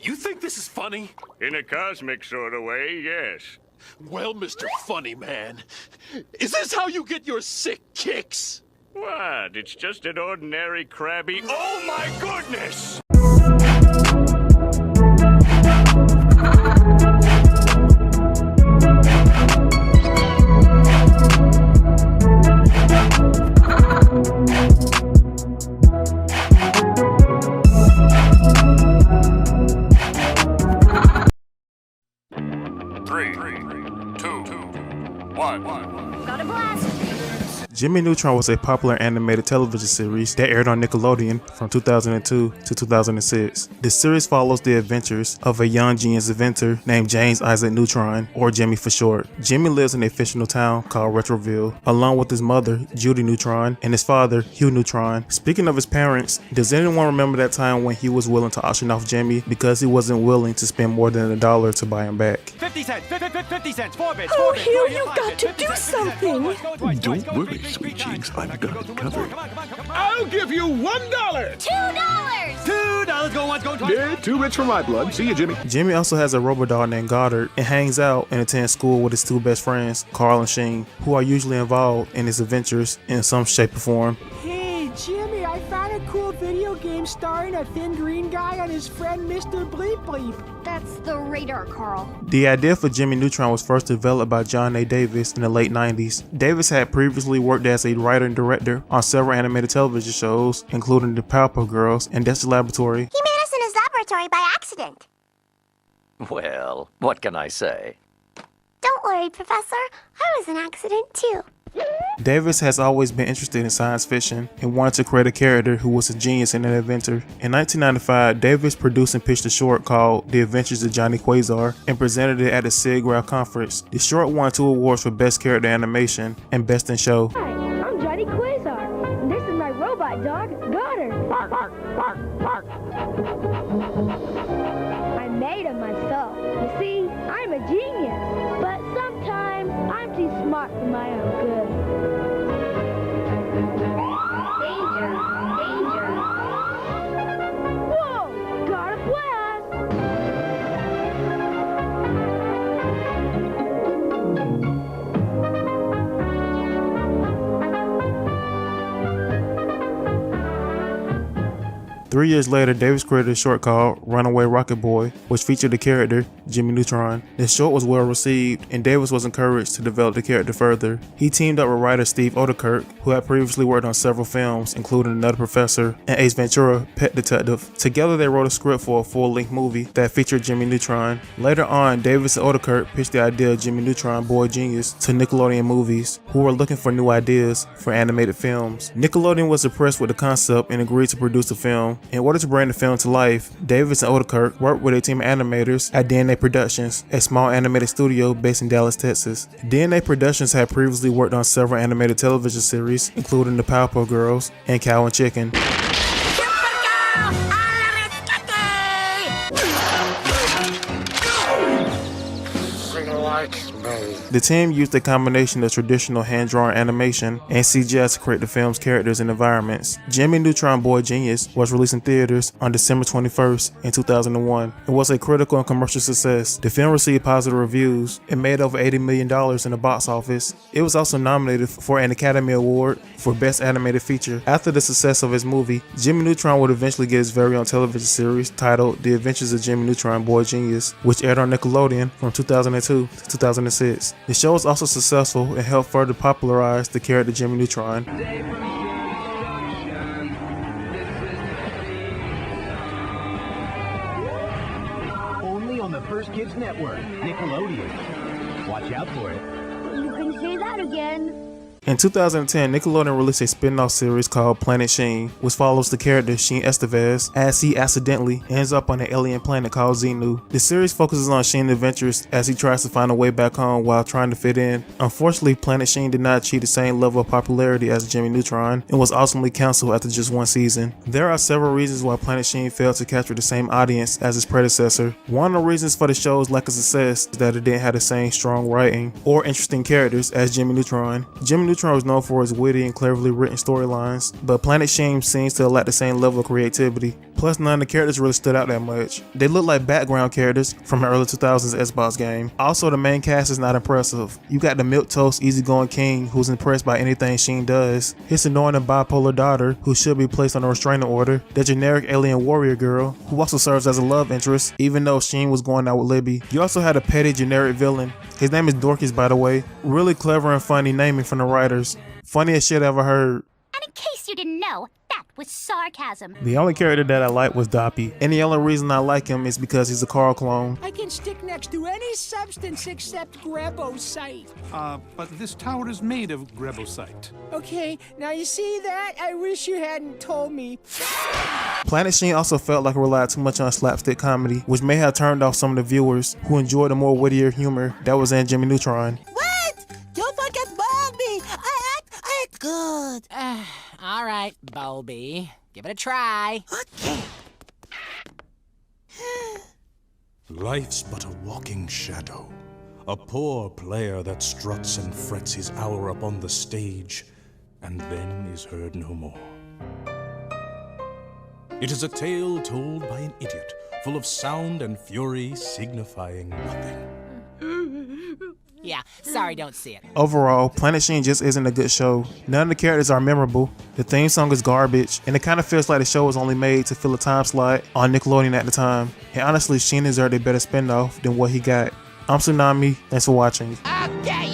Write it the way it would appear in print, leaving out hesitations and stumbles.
You think this is funny? In a cosmic sort of way, yes. Well, Mr. Funny Man, is this how you get your sick kicks? What? It's just an ordinary crabby... Oh, my goodness! Got a blast! Jimmy Neutron was a popular animated television series that aired on Nickelodeon from 2002 to 2006. The series follows the adventures of a young genius inventor named James Isaac Neutron, or Jimmy for short. Jimmy lives in a fictional town called Retroville, along with his mother, Judy Neutron, and his father, Hugh Neutron. Speaking of his parents, does anyone remember that time when he was willing to auction off Jimmy because he wasn't willing to spend more than $1 to buy him back? 50 cents, 50 cents, 4 bits, Oh, Hugh, you got to do something! Don't worry, sweet cheeks, I've got it covered. I'll give you $1! $2! $2, go once, go twice. Yeah, too rich for my blood. See you, Jimmy. Jimmy also has a robot dog named Goddard and hangs out and attends school with his two best friends, Carl and Sheen, who are usually involved in his adventures in some shape or form. Hey, Jimmy, I found a cool video game starring a thin green guy and his friend Mr. Bleep Bleep. That's the radar, Carl. The idea for Jimmy Neutron was first developed by John A. Davis in the late 90s. Davis had previously worked as a writer and director on several animated television shows, including The Powerpuff Girls and Dexter's Laboratory. He made us in his laboratory by accident. Well, what can I say? Don't worry, Professor. I was an accident, too. Davis has always been interested in science fiction and wanted to create a character who was a genius and an inventor. In 1995, Davis produced and pitched a short called The Adventures of Johnny Quasar and presented it at the SIG-GRAPH conference. The short won 2 awards for Best Character Animation and Best in Show. Hi, I'm Johnny Quasar, and this is my robot dog, Goddard. Bark, bark, bark, bark. I made him myself. You see, I'm a genius, but sometimes I'm too smart for my own good. Danger! Danger! Whoa! Got a blast! 3 years later, Davis created a short called Runaway Rocket Boy, which featured the character Jimmy Neutron. The short was well received, and Davis was encouraged to develop the character further. He teamed up with writer Steve Odekirk, who had previously worked on several films, including Another Professor and Ace Ventura: Pet Detective. Together, they wrote a script for a full-length movie that featured Jimmy Neutron. Later on, Davis and Odekirk pitched the idea of Jimmy Neutron, Boy Genius, to Nickelodeon Movies, who were looking for new ideas for animated films. Nickelodeon was impressed with the concept and agreed to produce the film. In order to bring the film to life, Davis and Odekirk worked with a team of animators at DNA Productions, a small animated studio based in Dallas, Texas. DNA Productions had previously worked on several animated television series, including The Powerpuff Girls and Cow and Chicken. The team used a combination of traditional hand-drawn animation and CGI to create the film's characters and environments. Jimmy Neutron, Boy Genius was released in theaters on December 21st in 2001. It was a critical and commercial success. The film received positive reviews. It made over $80 million in the box office. It was also nominated for an Academy Award for Best Animated Feature. After the success of his movie, Jimmy Neutron would eventually get his very own television series titled The Adventures of Jimmy Neutron, Boy Genius, which aired on Nickelodeon from 2002 to 2006. The show was also successful and helped further popularize the character Jimmy Neutron. Only on the First Kids Network, Nickelodeon. Watch out for it. You can say that again. In 2010, Nickelodeon released a spin-off series called Planet Sheen, which follows the character Sheen Estevez as he accidentally ends up on an alien planet called Zeenu. The series focuses on Sheen's adventures as he tries to find a way back home while trying to fit in. Unfortunately, Planet Sheen did not achieve the same level of popularity as Jimmy Neutron and was ultimately canceled after just 1 season. There are several reasons why Planet Sheen failed to capture the same audience as its predecessor. One of the reasons for the show's lack of success is that it didn't have the same strong writing or interesting characters as Jimmy Neutron. Jimmy Neutron was known for his witty and cleverly written storylines, but Planet Sheen seems to lack the same level of creativity. Plus, none of the characters really stood out that much. They look like background characters from an early 2000s Xbox game. Also, the main cast is not impressive. You got the milquetoast, easygoing king who's impressed by anything Sheen does, his annoying and bipolar daughter who should be placed on a restraining order, the generic alien warrior girl who also serves as a love interest even though Sheen was going out with Libby. You also had a petty generic villain. His name is Dorcas, by the way. Really clever and funny naming from the writers. Funniest shit I ever heard. And in case you didn't know, that was sarcasm. The only character that I like was Doppy, and the only reason I like him is because he's a Carl clone. I can stick next to any substance except grebosite. But this tower is made of grebosite. Okay, now you see that? I wish you hadn't told me. Planet Sheen also felt like it relied too much on slapstick comedy, which may have turned off some of the viewers who enjoyed the more wittier humor that was in Jimmy Neutron. What? Don't forget Bobby! I act good. All right, Bobby. Give it a try. Okay. Life's but a walking shadow. A poor player that struts and frets his hour upon the stage, and then is heard no more. It is a tale told by an idiot, full of sound and fury, signifying nothing. Yeah, sorry, don't see it. Overall, Planet Sheen just isn't a good show. None of the characters are memorable, the theme song is garbage, and it kind of feels like the show was only made to fill a time slot on Nickelodeon at the time. And honestly, Sheen deserved a better spinoff than what he got. I'm TzuNamii, thanks for watching. Okay,